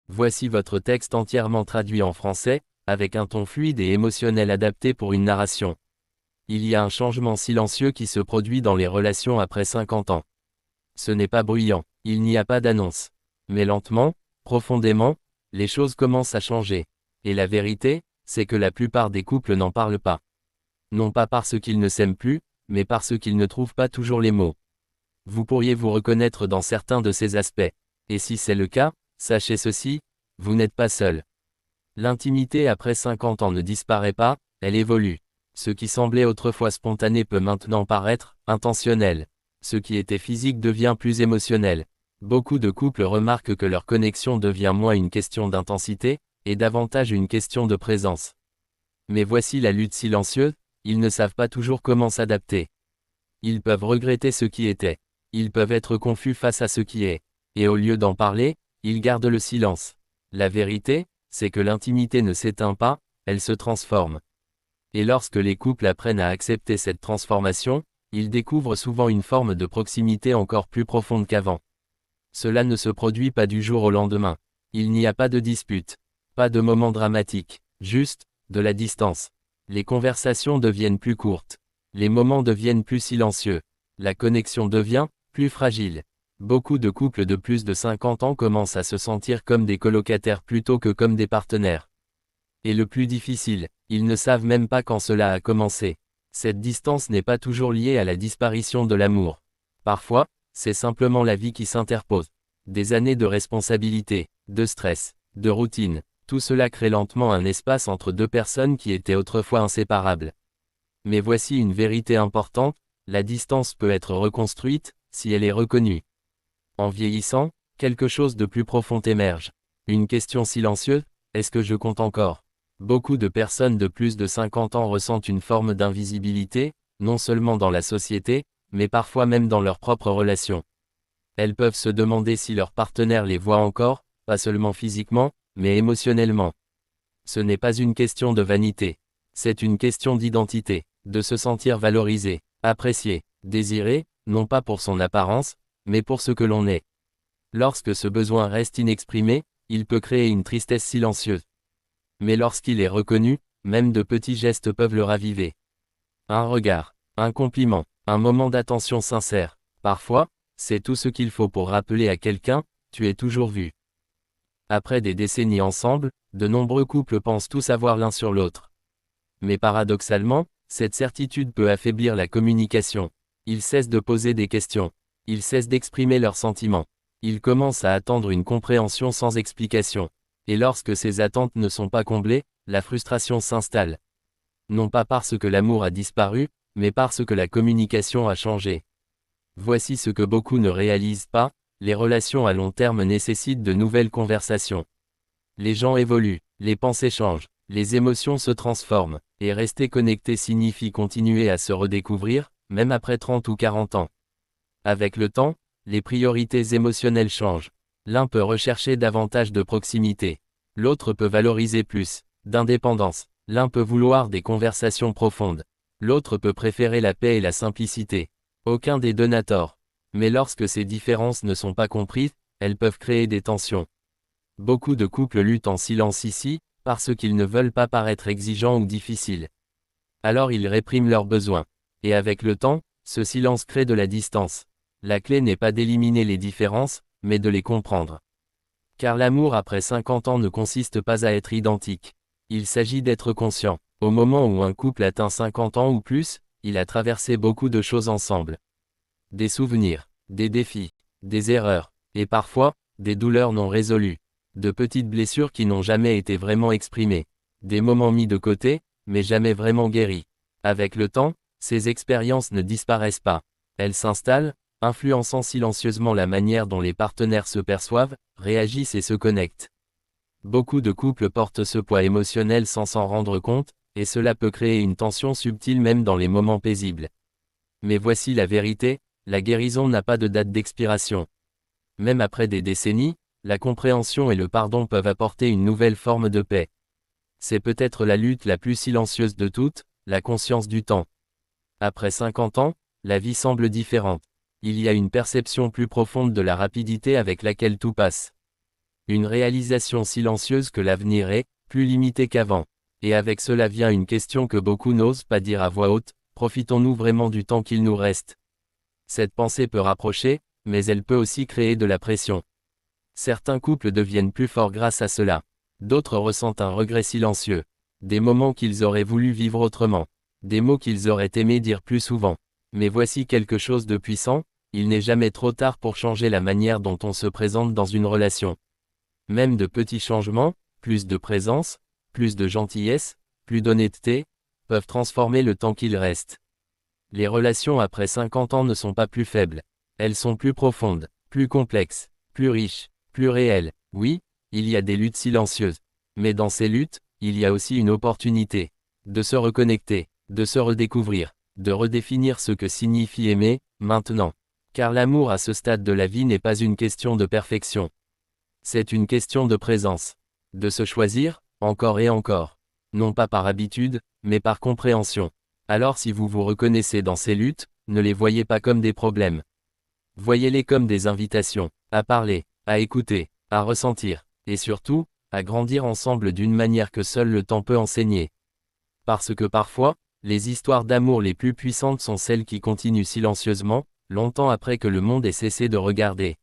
Voici votre texte entièrement traduit en français, avec un ton fluide et émotionnel adapté pour une narration. Il y a un changement silencieux qui se produit dans les relations après 50 ans. Ce n'est pas bruyant, il n'y a pas d'annonce. Mais lentement, profondément, les choses commencent à changer. Et la vérité, c'est que la plupart des couples n'en parlent pas. Non pas parce qu'ils ne s'aiment plus, mais parce qu'ils ne trouvent pas toujours les mots. Vous pourriez vous reconnaître dans certains de ces aspects. Et si c'est le cas, sachez ceci, vous n'êtes pas seul. L'intimité après 50 ans ne disparaît pas, elle évolue. Ce qui semblait autrefois spontané peut maintenant paraître intentionnel. Ce qui était physique devient plus émotionnel. Beaucoup de couples remarquent que leur connexion devient moins une question d'intensité, et davantage une question de présence. Mais voici la lutte silencieuse, ils ne savent pas toujours comment s'adapter. Ils peuvent regretter ce qui était. Ils peuvent être confus face à ce qui est. Et au lieu d'en parler, ils gardent le silence. La vérité, c'est que l'intimité ne s'éteint pas, elle se transforme. Et lorsque les couples apprennent à accepter cette transformation, ils découvrent souvent une forme de proximité encore plus profonde qu'avant. Cela ne se produit pas du jour au lendemain. Il n'y a pas de dispute, pas de moment dramatique, juste, de la distance. Les conversations deviennent plus courtes. Les moments deviennent plus silencieux. La connexion devient plus fragile. Beaucoup de couples de plus de 50 ans commencent à se sentir comme des colocataires plutôt que comme des partenaires. Et le plus difficile, ils ne savent même pas quand cela a commencé. Cette distance n'est pas toujours liée à la disparition de l'amour. Parfois, c'est simplement la vie qui s'interpose. Des années de responsabilité, de stress, de routine, tout cela crée lentement un espace entre deux personnes qui étaient autrefois inséparables. Mais voici une vérité importante, la distance peut être reconstruite, si elle est reconnue. En vieillissant, quelque chose de plus profond émerge. Une question silencieuse, est-ce que je compte encore ? Beaucoup de personnes de plus de 50 ans ressentent une forme d'invisibilité, non seulement dans la société, mais parfois même dans leurs propres relations. Elles peuvent se demander si leur partenaire les voit encore, pas seulement physiquement, mais émotionnellement. Ce n'est pas une question de vanité. C'est une question d'identité, de se sentir valorisé, apprécié, désiré, non pas pour son apparence, mais pour ce que l'on est. Lorsque ce besoin reste inexprimé, il peut créer une tristesse silencieuse. Mais lorsqu'il est reconnu, même de petits gestes peuvent le raviver. Un regard, un compliment, un moment d'attention sincère. Parfois, c'est tout ce qu'il faut pour rappeler à quelqu'un, tu es toujours vu. Après des décennies ensemble, de nombreux couples pensent tout savoir l'un sur l'autre. Mais paradoxalement, cette certitude peut affaiblir la communication. Ils cessent de poser des questions. Ils cessent d'exprimer leurs sentiments. Ils commencent à attendre une compréhension sans explication. Et lorsque ces attentes ne sont pas comblées, la frustration s'installe. Non pas parce que l'amour a disparu, mais parce que la communication a changé. Voici ce que beaucoup ne réalisent pas, les relations à long terme nécessitent de nouvelles conversations. Les gens évoluent, les pensées changent, les émotions se transforment, et rester connecté signifie continuer à se redécouvrir, même après 30 ou 40 ans. Avec le temps, les priorités émotionnelles changent. L'un peut rechercher davantage de proximité. L'autre peut valoriser plus d'indépendance. L'un peut vouloir des conversations profondes. L'autre peut préférer la paix et la simplicité. Aucun des deux n'a tort. Mais lorsque ces différences ne sont pas comprises, elles peuvent créer des tensions. Beaucoup de couples luttent en silence ici, parce qu'ils ne veulent pas paraître exigeants ou difficiles. Alors ils répriment leurs besoins. Et avec le temps, ce silence crée de la distance. La clé n'est pas d'éliminer les différences, mais de les comprendre. Car l'amour après 50 ans ne consiste pas à être identique. Il s'agit d'être conscient. Au moment où un couple atteint 50 ans ou plus, il a traversé beaucoup de choses ensemble. Des souvenirs, des défis, des erreurs, et parfois, des douleurs non résolues. De petites blessures qui n'ont jamais été vraiment exprimées. Des moments mis de côté, mais jamais vraiment guéris. Avec le temps, ces expériences ne disparaissent pas. Elles s'installent, influençant silencieusement la manière dont les partenaires se perçoivent, réagissent et se connectent. Beaucoup de couples portent ce poids émotionnel sans s'en rendre compte, et cela peut créer une tension subtile même dans les moments paisibles. Mais voici la vérité, la guérison n'a pas de date d'expiration. Même après des décennies, la compréhension et le pardon peuvent apporter une nouvelle forme de paix. C'est peut-être la lutte la plus silencieuse de toutes, la conscience du temps. Après 50 ans, la vie semble différente. Il y a une perception plus profonde de la rapidité avec laquelle tout passe. Une réalisation silencieuse que l'avenir est, plus limité qu'avant. Et avec cela vient une question que beaucoup n'osent pas dire à voix haute, profitons-nous vraiment du temps qu'il nous reste? Cette pensée peut rapprocher, mais elle peut aussi créer de la pression. Certains couples deviennent plus forts grâce à cela. D'autres ressentent un regret silencieux. Des moments qu'ils auraient voulu vivre autrement. Des mots qu'ils auraient aimé dire plus souvent. Mais voici quelque chose de puissant, il n'est jamais trop tard pour changer la manière dont on se présente dans une relation. Même de petits changements, plus de présence, plus de gentillesse, plus d'honnêteté, peuvent transformer le temps qu'il reste. Les relations après 50 ans ne sont pas plus faibles. Elles sont plus profondes, plus complexes, plus riches, plus réelles. Oui, il y a des luttes silencieuses. Mais dans ces luttes, il y a aussi une opportunité. De se reconnecter, de se redécouvrir, de redéfinir ce que signifie aimer, maintenant. Car l'amour à ce stade de la vie n'est pas une question de perfection. C'est une question de présence. De se choisir, encore et encore. Non pas par habitude, mais par compréhension. Alors si vous vous reconnaissez dans ces luttes, ne les voyez pas comme des problèmes. Voyez-les comme des invitations, à parler, à écouter, à ressentir, et surtout, à grandir ensemble d'une manière que seul le temps peut enseigner. Parce que parfois, les histoires d'amour les plus puissantes sont celles qui continuent silencieusement, longtemps après que le monde ait cessé de regarder.